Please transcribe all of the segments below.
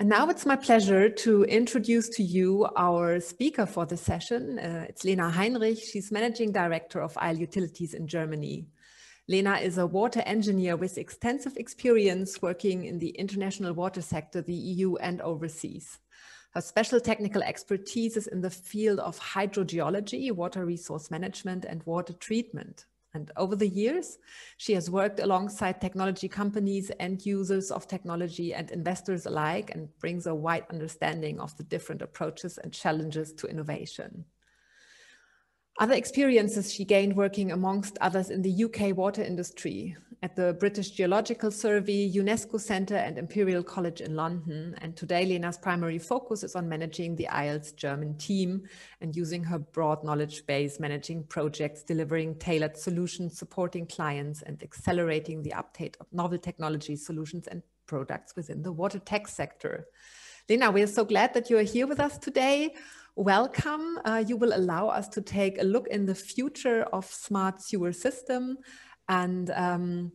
And now it's my pleasure to introduce to you our speaker for the session. It's Lena Heinrich. She's Managing Director of IL Utilities in Germany. Lena is a water engineer with extensive experience working in the international water sector, the EU and overseas. Her special technical expertise is in the field of hydrogeology, water resource management, and water treatment. And over the years, she has worked alongside technology companies, end users of technology, and investors alike, and brings a wide understanding of the different approaches and challenges to innovation. Other experiences she gained working amongst others in the UK water industry, at the British Geological Survey, UNESCO Centre and Imperial College in London. And today Lena's primary focus is on managing the IL's German team and using her broad knowledge base, managing projects, delivering tailored solutions, supporting clients and accelerating the uptake of novel technology solutions and products within the water tech sector. Lena, we are so glad that you are here with us today. Welcome. You will allow us to take a look in the future of smart sewer system. And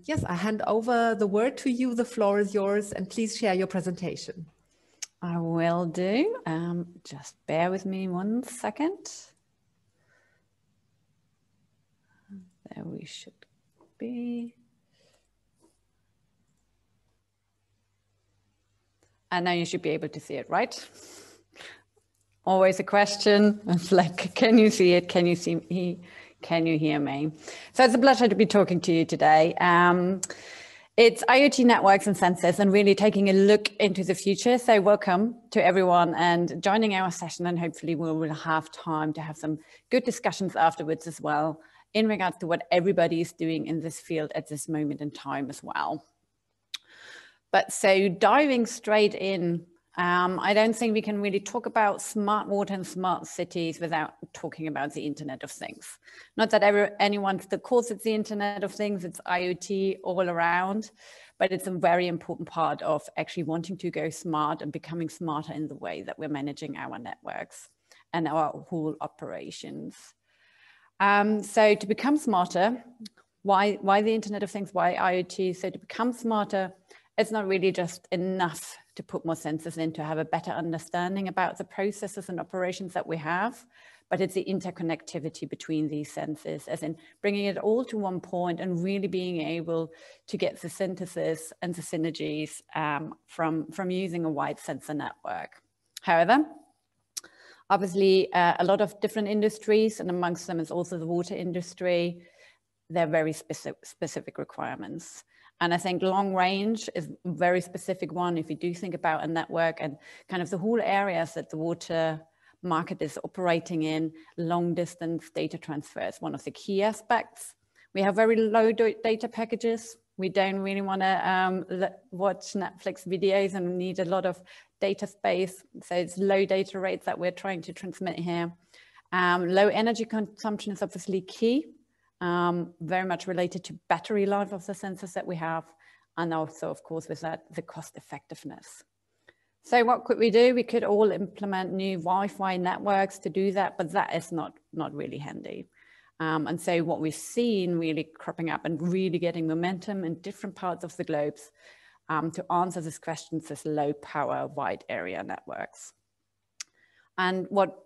yes, I hand over the word to you. The floor is yours, and please share your presentation. I will do. Just bear with me 1 second. There we should be. And now you should be able to see it, right? Always a question. It's like, can you see it? Can you see me? Can you hear me? So it's a pleasure to be talking to you today. It's IoT networks and sensors and really taking a look into the future. So welcome to everyone and joining our session, and hopefully we will have time to have some good discussions afterwards as well in regards to what everybody is doing in this field at this moment in time as well. But so diving straight in, I don't think we can really talk about smart water and smart cities without talking about the Internet of Things. Not that anyone still calls it the Internet of Things, it's IoT all around, but it's a very important part of actually wanting to go smart and becoming smarter in the way that we're managing our networks and our whole operations. So to become smarter, why the Internet of Things, why IoT? So to become smarter, it's not really just enough to put more sensors in to have a better understanding about the processes and operations that we have, but it's the interconnectivity between these sensors, as in bringing it all to one point and really being able to get the synthesis and the synergies from using a wide sensor network. However, obviously a lot of different industries, and amongst them is also the water industry, they're very specific requirements. And I think long range is a very specific one if you do think about a network and kind of the whole areas that the water market is operating in. Long distance data transfer is one of the key aspects. We have very low data packages. We don't really want to watch Netflix videos and need a lot of data space. So it's low data rates that we're trying to transmit here. Low energy consumption is obviously key. Very much related to battery life of the sensors that we have, and also, of course, with that, the cost effectiveness. So what could we do? We could all implement new Wi-Fi networks to do that, but that is not really handy. And so what we've seen really cropping up and really getting momentum in different parts of the globe to answer this question is low power wide area networks. And what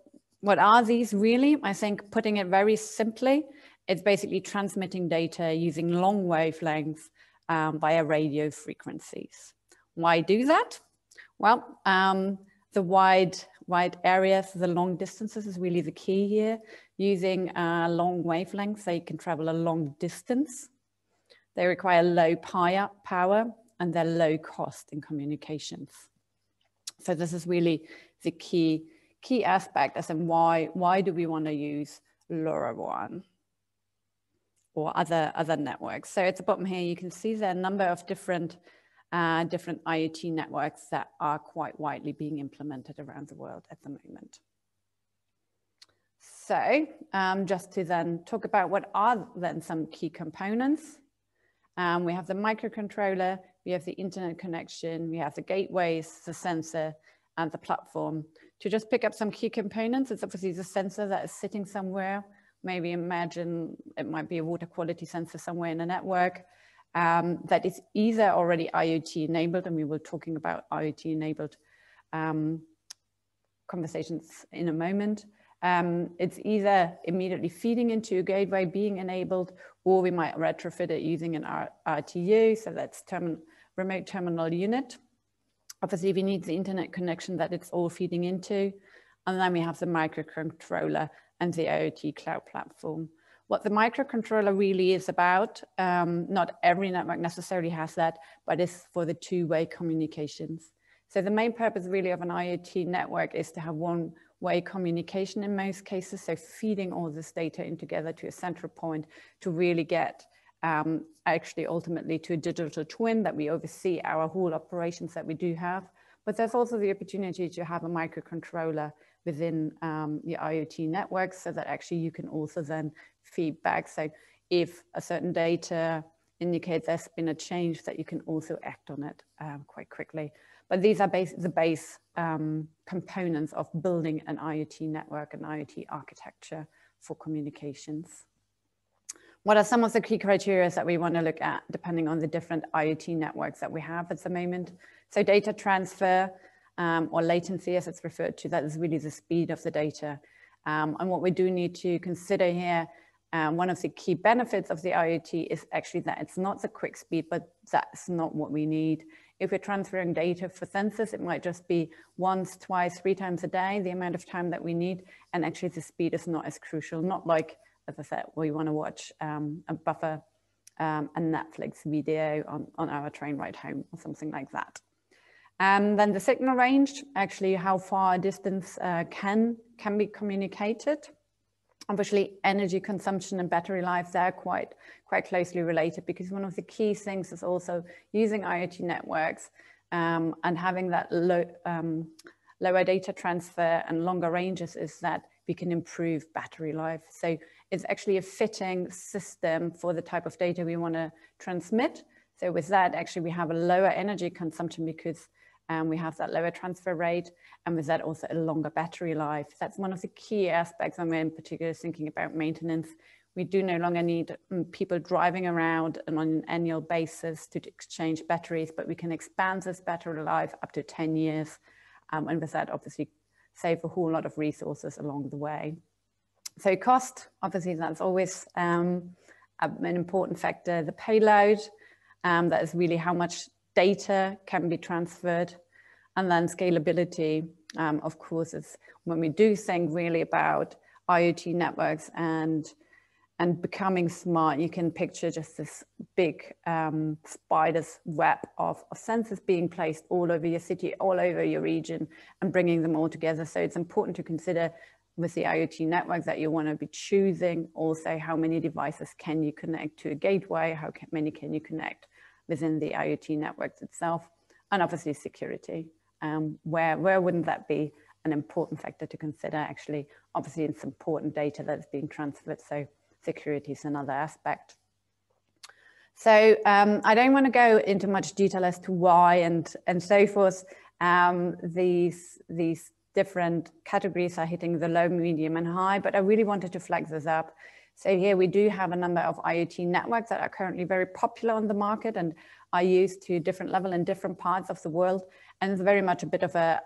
are these really? I think putting it very simply, it's basically transmitting data using long wavelengths via radio frequencies. Why do that? Well, the wide areas, the long distances is really the key here. Using long wavelengths, they can travel a long distance. They require low power and they're low cost in communications. So this is really the key aspect as in why do we want to use LoRaWAN or other networks. So at the bottom here, you can see there are a number of different IoT networks that are quite widely being implemented around the world at the moment. So just to then talk about what are then some key components. We have the microcontroller, we have the internet connection, we have the gateways, the sensor, and the platform. To just pick up some key components, it's obviously the sensor that is sitting somewhere. Maybe imagine it might be a water quality sensor somewhere in a network that is either already IoT enabled, and we were talking about IoT enabled conversations in a moment. It's either immediately feeding into a gateway being enabled, or we might retrofit it using an RTU, so that's remote terminal unit. Obviously, we need the internet connection that it's all feeding into. And then we have the microcontroller and the IoT cloud platform. What the microcontroller really is about, not every network necessarily has that, but it's for the two-way communications. So the main purpose really of an IoT network is to have one-way communication in most cases, so feeding all this data in together to a central point to really get actually ultimately to a digital twin that we oversee our whole operations that we do have. But there's also the opportunity to have a microcontroller within the IoT network so that actually you can also then feed back. So if a certain data indicates there's been a change, that you can also act on it quite quickly. But these are the base components of building an IoT network and IoT architecture for communications. What are some of the key criteria that we want to look at depending on the different IoT networks that we have at the moment? So data transfer or latency, as it's referred to, that is really the speed of the data. And what we do need to consider here, one of the key benefits of the IoT is actually that it's not the quick speed, but that's not what we need. If we're transferring data for sensors, it might just be once, twice, 3 times a day, the amount of time that we need. And actually the speed is not as crucial, not like, as I said, we want to watch a Netflix video on our train ride home or something like that. And then the signal range, actually how far a distance can be communicated. Obviously, energy consumption and battery life, they're quite closely related, because one of the key things is also using IoT networks and having that lower data transfer and longer ranges is that we can improve battery life. So it's actually a fitting system for the type of data we want to transmit. So with that, actually, we have a lower energy consumption because we have that lower transfer rate, and with that also a longer battery life. That's one of the key aspects when we're in particular thinking about maintenance. We do no longer need people driving around and on an annual basis to exchange batteries, but we can expand this battery life up to 10 years. And with that, obviously, save a whole lot of resources along the way. So cost, obviously, that's always an important factor. The payload, that is really how much data can be transferred. And then scalability, of course, is when we do think really about IoT networks and becoming smart, you can picture just this big spider's web of sensors being placed all over your city, all over your region, and bringing them all together. So it's important to consider with the IoT network that you want to be choosing also how many devices can you connect to a gateway, how many can you connect within the IoT networks itself, and obviously security. Where wouldn't that be an important factor to consider? Actually, obviously it's important data that's being transferred, so security is another aspect. So I don't want to go into much detail as to why and so forth. These different categories are hitting the low, medium, and high, but I really wanted to flag this up. So here we do have a number of IoT networks that are currently very popular on the market and are used to a different level in different parts of the world. And it's very much a bit of a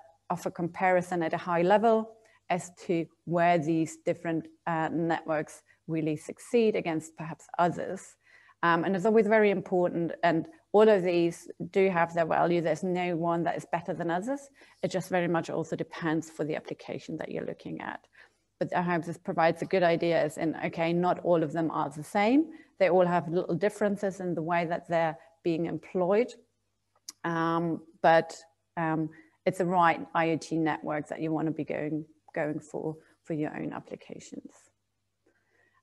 comparison at a high level as to where these different networks really succeed against perhaps others. And it's always very important, and all of these do have their value. There's no one that is better than others. It just very much also depends for the application that you're looking at. But I hope this provides a good idea as in, okay, not all of them are the same. They all have little differences in the way that they're being employed. But it's the right IoT network that you want to be going for your own applications.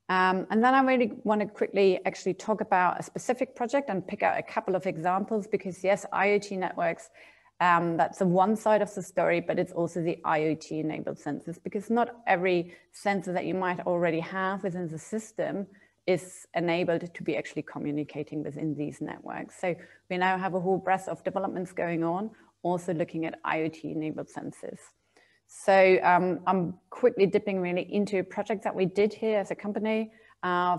And then I really want to quickly actually talk about a specific project and pick out a couple of examples, because yes, IoT networks, that's the one side of the story, but it's also the IoT enabled sensors, because not every sensor that you might already have within the system is enabled to be actually communicating within these networks. So we now have a whole breadth of developments going on, also looking at IoT enabled sensors. So I'm quickly dipping really into a project that we did here as a company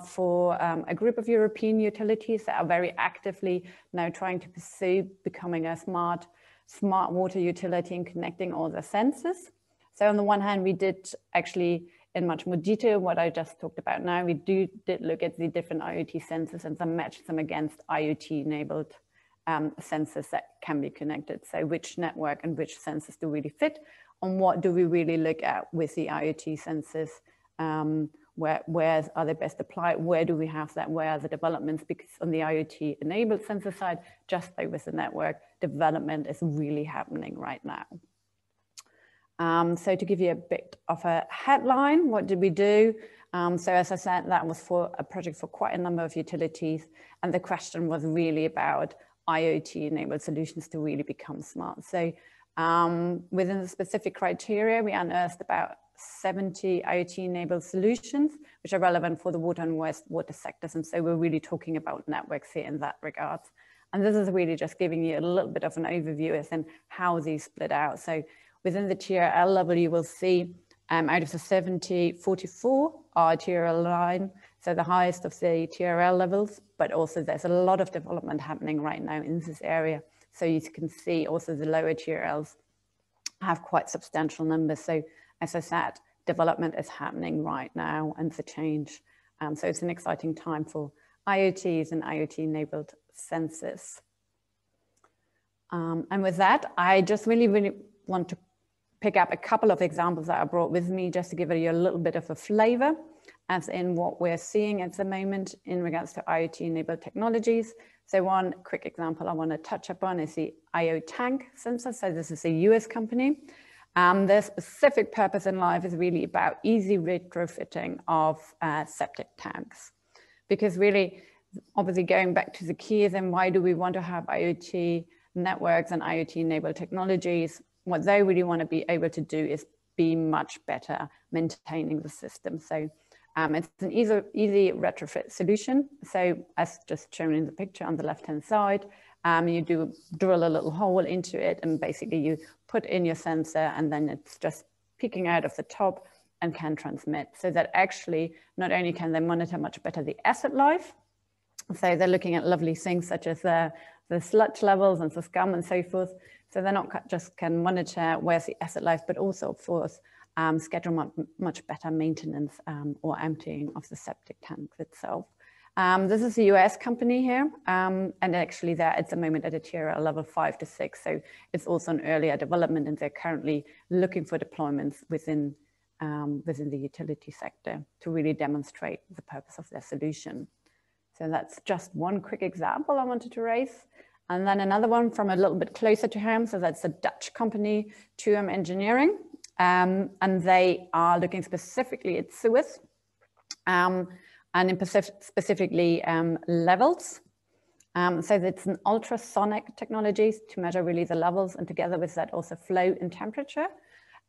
for a group of European utilities that are very actively now trying to pursue becoming a smart smart water utility and connecting all the sensors. So on the one hand, we did actually in much more detail what I just talked about now. We did look at the different IoT sensors and then match them against IoT-enabled sensors that can be connected. So which network and which sensors do really fit, and what do we really look at with the IoT sensors? Where are they best applied? Where do we have that? Where are the developments? Because on the IoT-enabled sensor side, just like with the network, development is really happening right now. So to give you a bit of a headline, what did we do? So as I said, that was for a project for quite a number of utilities. And the question was really about IoT-enabled solutions to really become smart. So within the specific criteria, we unearthed about 70 IoT-enabled solutions, which are relevant for the water and wastewater sectors. And so we're really talking about networks here in that regard. And this is really just giving you a little bit of an overview as in how these split out. So within the TRL level, you will see out of the 70, 44 are TRL line, so the highest of the TRL levels, but also there's a lot of development happening right now in this area. So you can see also the lower TRLs have quite substantial numbers. So as I said, development is happening right now and the change. So it's an exciting time for IoTs and IoT-enabled sensors. And with that, I just really want to pick up a couple of examples that I brought with me just to give you a little bit of a flavor as in what we're seeing at the moment in regards to IoT-enabled technologies. So one quick example I want to touch upon is the IoTank sensor. So this is a US company. Their specific purpose in life is really about easy retrofitting of septic tanks. Because really, obviously going back to the key, then why do we want to have IoT networks and IoT-enabled technologies? What they really want to be able to do is be much better maintaining the system. So it's an easy retrofit solution. So as just shown in the picture on the left-hand side, you do drill a little hole into it and basically you put in your sensor and then it's just peeking out of the top and can transmit. So that actually not only can they monitor much better the asset life, so they're looking at lovely things such as the sludge levels and the scum and so forth. So they're not just can monitor where's the asset life, but also of course schedule much better maintenance or emptying of the septic tanks itself. This is a US company here, and actually they're at the moment at a TRL level 5 to 6. So it's also an earlier development and they're currently looking for deployments within the utility sector to really demonstrate the purpose of their solution. So that's just one quick example I wanted to raise. And then another one from a little bit closer to home. So that's a Dutch company, TwoM Engineering. And they are looking specifically at sewers and in specifically levels. So it's an ultrasonic technology to measure really the levels and together with that also flow and temperature.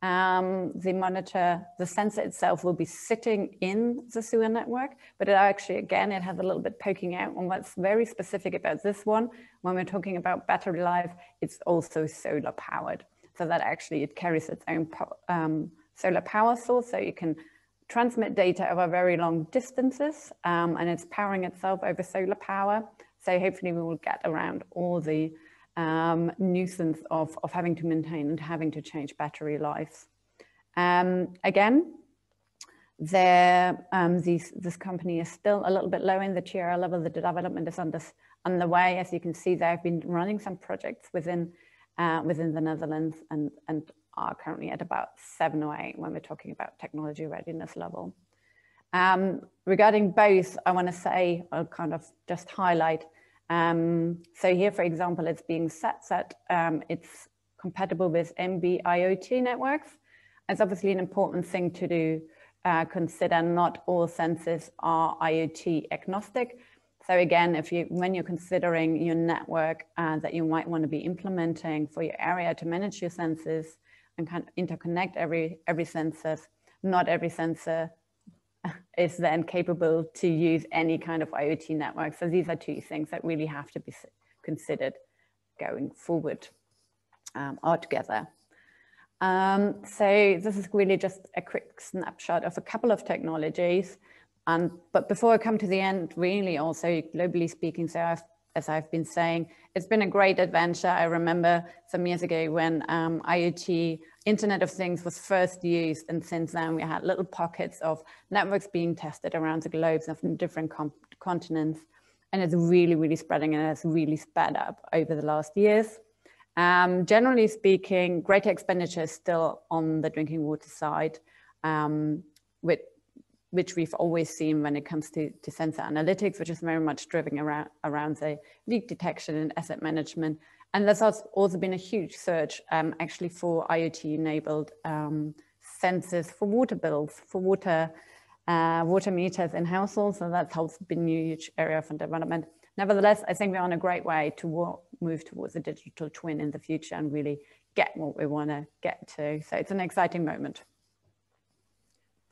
The sensor itself will be sitting in the sewer network, but it actually, again, it has a little bit poking out. And what's very specific about this one, when we're talking about battery life, it's also solar powered. So that actually, it carries its own solar power source. So you can transmit data over very long distances and it's powering itself over solar power. So hopefully we will get around all the nuisance of having to maintain and having to change battery lives. Again, this company is still a little bit low in the TRL level. The development is underway. As you can see, they've been running some projects within the Netherlands and are currently at about 7 or 8 when we're talking about technology readiness level. Regarding both, I want to say, I'll kind of just highlight. So here, for example, it's being set it's compatible with NB-IoT networks. It's obviously an important thing to do, consider not all sensors are IoT agnostic. So again, when you're considering your network that you might want to be implementing for your area to manage your sensors and kind of interconnect every sensor, not every sensor is then capable to use any kind of IoT network. So these are two things that really have to be considered going forward altogether. So this is really just a quick snapshot of a couple of technologies. But before I come to the end, really also globally speaking, so I've as I've been saying, it's been a great adventure. I remember some years ago when IoT, Internet of Things, was first used, and since then we had little pockets of networks being tested around the globe of different continents, and it's really, really spreading, and it's really sped up over the last years. Generally speaking, greater expenditure is still on the drinking water side, which we've always seen when it comes to sensor analytics, which is very much driven around the leak detection and asset management. And there's also been a huge surge actually for IoT-enabled sensors for water bills, for water meters in households, and that's also been a huge area for development. Nevertheless, I think we're on a great way to move towards a digital twin in the future and really get what we want to get to. So it's an exciting moment.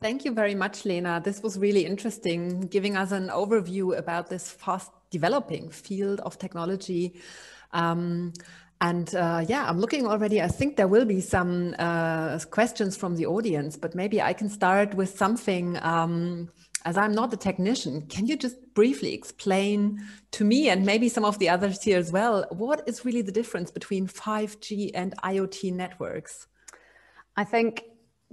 Thank you very much, Lena. This was really interesting, giving us an overview about this fast developing field of technology. Yeah, I'm looking already. I think there will be some questions from the audience, but maybe I can start with something. As I'm not a technician, can you just briefly explain to me and maybe some of the others here as well, what is really the difference between 5G and IoT networks? I think,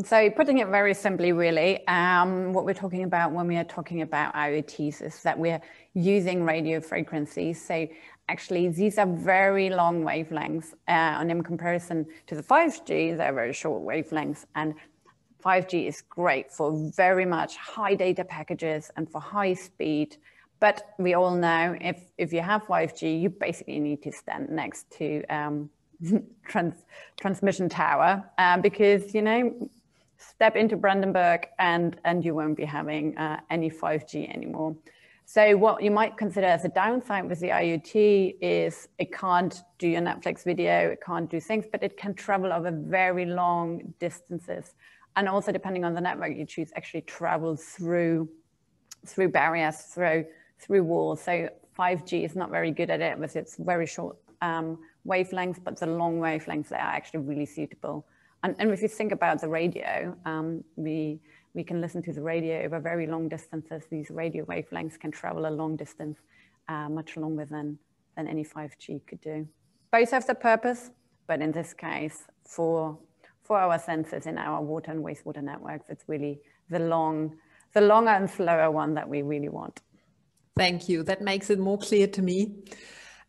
so putting it very simply, really, what we're talking about when we are talking about IoTs is that we're using radio frequencies. So actually, these are very long wavelengths, and in comparison to the 5G, they're very short wavelengths. And 5G is great for very much high data packages and for high speed. But we all know if you have 5G, you basically need to stand next to transmission tower because, you know, step into Brandenburg and you won't be having any 5G anymore. So what you might consider as a downside with the IoT is it can't do your Netflix video, it can't do things, but it can travel over very long distances. And also, depending on the network you choose, actually travel through barriers, through walls. So 5G is not very good at it with its very short wavelengths, but the long wavelengths, they are actually really suitable. And if you think about the radio, we can listen to the radio over very long distances. These radio wavelengths can travel a long distance, much longer than any 5G could do. Both have the purpose, but in this case, for our sensors in our water and wastewater networks, it's really the longer and slower one that we really want. Thank you. That makes it more clear to me.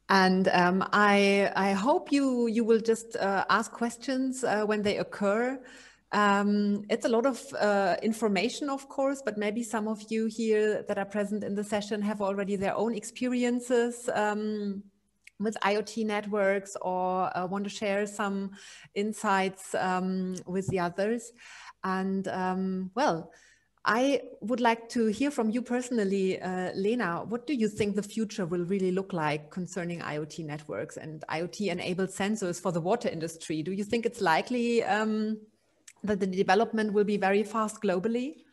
And I hope you will just ask questions when they occur. It's a lot of information, of course, but maybe some of you here that are present in the session have already their own experiences with IoT networks or want to share some insights with the others. And well, I would like to hear from you personally, Lena. What do you think the future will really look like concerning IoT networks and IoT-enabled sensors for the water industry? Do you think it's likely that the development will be very fast globally?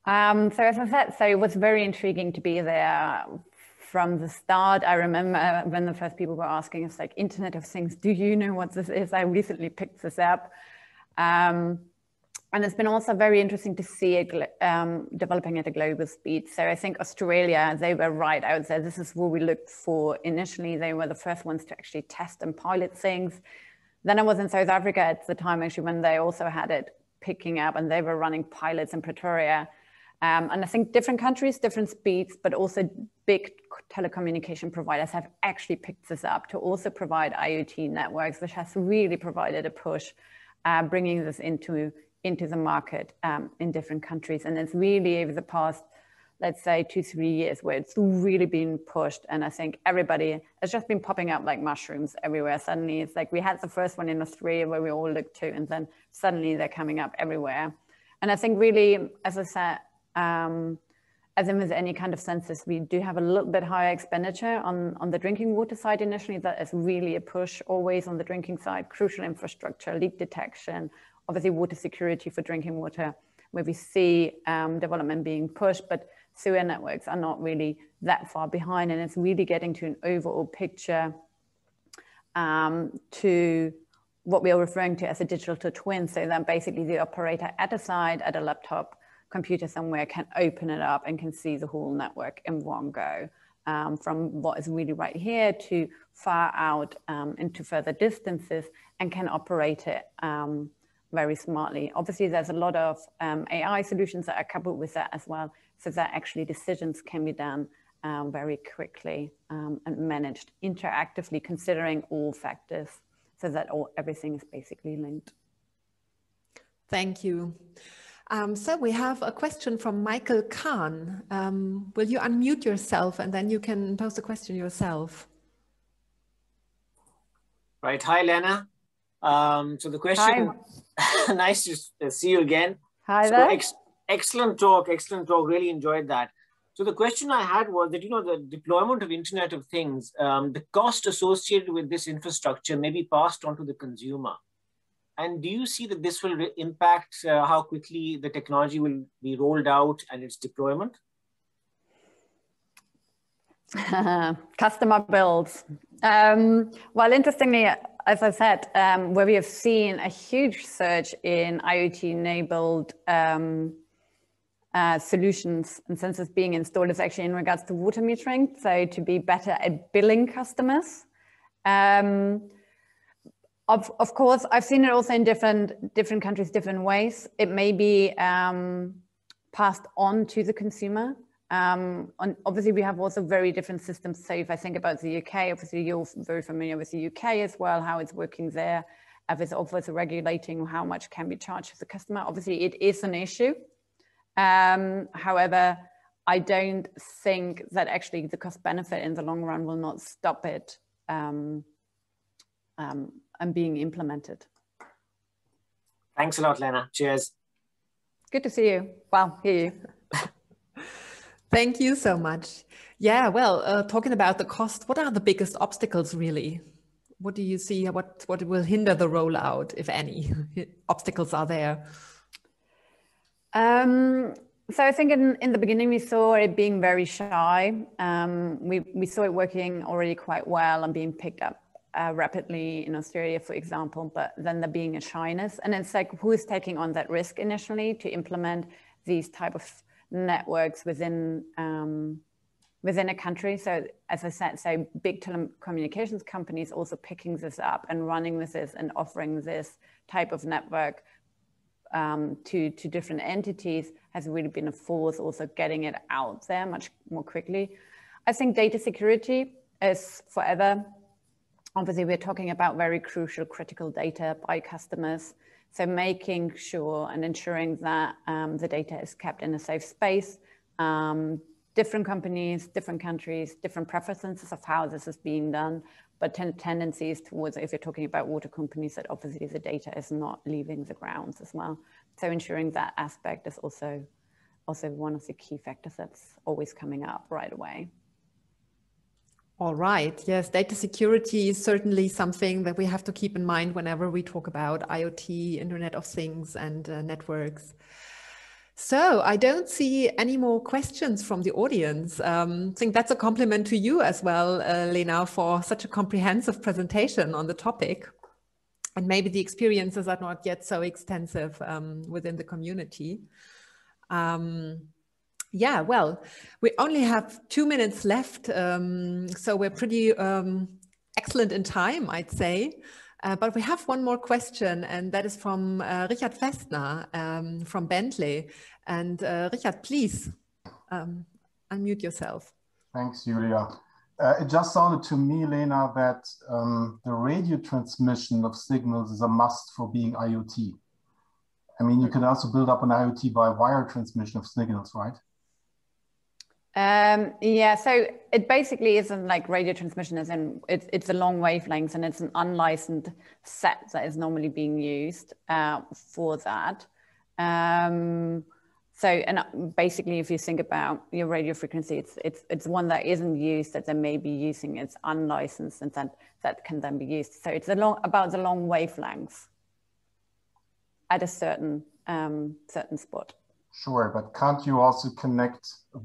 So as I said, so it was very intriguing to be there from the start. I remember when the first people were asking us, like, Internet of Things, do you know what this is? I recently picked this up. And it's been also very interesting to see it developing at a global speed. So I think Australia, they were right. I would say this is what we looked for initially. They were the first ones to actually test and pilot things. Then I was in South Africa at the time, actually, when they also had it picking up and they were running pilots in Pretoria. And I think different countries, different speeds, but also big telecommunication providers have actually picked this up to also provide IoT networks, which has really provided a push, bringing this into the market in different countries. And it's really over the past, let's say, 2-3 years where it's really been pushed. And I think everybody has just been popping up like mushrooms everywhere. Suddenly it's like we had the first one in Australia where we all looked to, and then suddenly they're coming up everywhere. And I think really, as I said, as in with any kind of sensors, we do have a little bit higher expenditure on the drinking water side initially. That is really a push always on the drinking side, crucial infrastructure, leak detection, obviously water security for drinking water, where we see development being pushed, but sewer networks are not really that far behind. And it's really getting to an overall picture to what we are referring to as a digital twin. So that basically the operator at a site, at a laptop computer somewhere can open it up and can see the whole network in one go. from what is really right here to far out into further distances, and can operate it very smartly. Obviously, there's a lot of AI solutions that are coupled with that as well, so that actually decisions can be done very quickly and managed interactively, considering all factors, so that everything is basically linked. Thank you. So we have a question from Michael Kahn. Will you unmute yourself and then you can pose the question yourself? Right. Hi, Lena. So the question, nice to see you again. Hi there. Excellent talk, really enjoyed that. So the question I had was that, the deployment of Internet of Things, the cost associated with this infrastructure may be passed on to the consumer. And do you see that this will impact how quickly the technology will be rolled out and its deployment? Customer bills. Well, interestingly, as I said, where we have seen a huge surge in IoT-enabled solutions and sensors being installed is actually in regards to water metering, so to be better at billing customers. Of course, I've seen it also in different countries, different ways. It may be passed on to the consumer. Obviously, we have also very different systems. So if I think about the UK, obviously you're very familiar with the UK as well, how it's working there. With also regulating how much can be charged to the customer. Obviously, it is an issue. However, I don't think that actually the cost benefit in the long run will not stop it and being implemented. Thanks a lot, Lena. Cheers. Good to see you. Well, hear you. Thank you so much. Yeah, well, talking about the cost, what are the biggest obstacles really? What do you see? What will hinder the rollout, if any obstacles are there? So I think in the beginning we saw it being very shy. We saw it working already quite well and being picked up rapidly in Australia, for example, but then there being a shyness. And it's like, who is taking on that risk initially to implement these type of networks within a country? So as I said, so big telecommunications companies also picking this up and running with this and offering this type of network to different entities has really been a force, also getting it out there much more quickly. I think data security is forever. Obviously, we're talking about very crucial, critical data by customers. So making sure and ensuring that the data is kept in a safe space. Different companies, different countries, different preferences of how this is being done, but tendencies towards, if you're talking about water companies, that obviously the data is not leaving the grounds as well. So ensuring that aspect is also one of the key factors that's always coming up right away. All right. Yes, data security is certainly something that we have to keep in mind whenever we talk about IoT, Internet of Things, and networks. So I don't see any more questions from the audience. I think that's a compliment to you as well, Lena, for such a comprehensive presentation on the topic. And maybe the experiences are not yet so extensive within the community. Yeah, well, we only have 2 minutes left, so we're pretty excellent in time, I'd say. But we have one more question, and that is from Richard Festner from Bentley. And Richard, please unmute yourself. Thanks, Julia. It just sounded to me, Lena, that the radio transmission of signals is a must for being IoT. I mean, you can also build up an IoT by wire transmission of signals, right? Yeah, so it basically isn't like radio transmission, as in it's a long wavelength, and it's an unlicensed set that is normally being used for that. So, and basically, if you think about your radio frequency, it's one that isn't used that they may be using. It's unlicensed, and that can then be used. So it's about the long wavelengths at a certain spot. Sure, but can't you also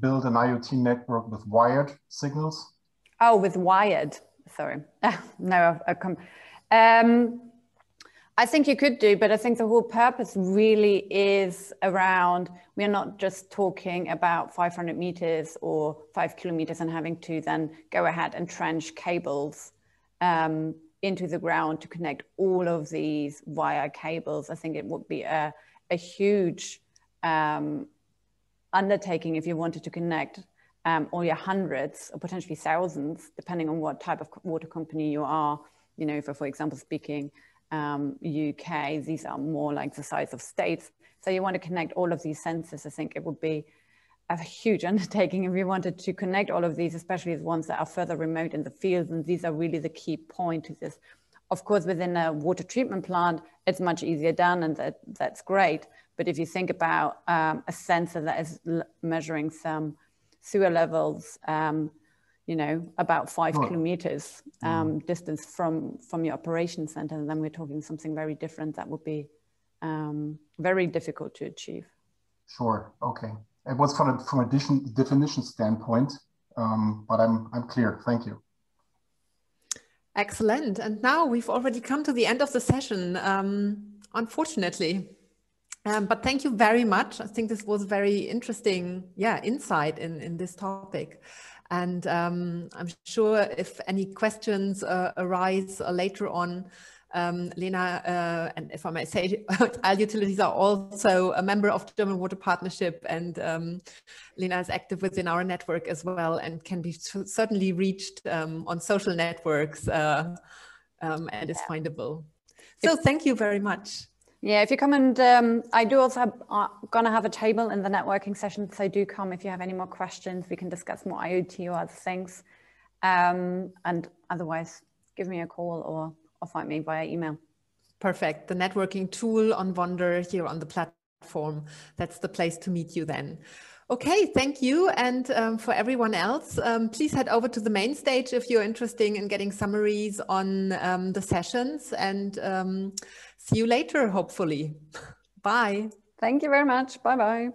build an IoT network with wired signals? Oh, with wired, sorry. No, I think you could do, but I think the whole purpose really is around, we're not just talking about 500 meters or 5 kilometers and having to then go ahead and trench cables into the ground to connect all of these via cables. I think it would be a huge undertaking if you wanted to connect all your hundreds or potentially thousands, depending on what type of water company you are. You know, for example, speaking UK, these are more like the size of states. So you want to connect all of these sensors. I think it would be a huge undertaking if you wanted to connect all of these, especially the ones that are further remote in the fields. And these are really the key point to this. Of course, within a water treatment plant, it's much easier done, and that's great. But if you think about a sensor that is measuring some sewer levels, you know, about 5 kilometers distance from your operation center, and then we're talking something very different that would be very difficult to achieve. Sure. Okay. It was from a definition standpoint, but I'm clear. Thank you. Excellent. And now we've already come to the end of the session, unfortunately. But thank you very much. I think this was very interesting, insight in this topic. And I'm sure if any questions arise later on, Lena, and if I may say, IoTilities are also a member of German Water Partnership, and Lena is active within our network as well, and can be certainly reached on social networks and is findable. So thank you very much. Yeah, if you come, and I do also gonna have a table in the networking session, so do come if you have any more questions. We can discuss more IoT or other things, and otherwise give me a call or find me via email. Perfect. The networking tool on Wonder here on the platform, that's the place to meet you then. Okay, thank you. And for everyone else, please head over to the main stage if you're interested in getting summaries on the sessions, and see you later, hopefully. Bye. Thank you very much. Bye-bye.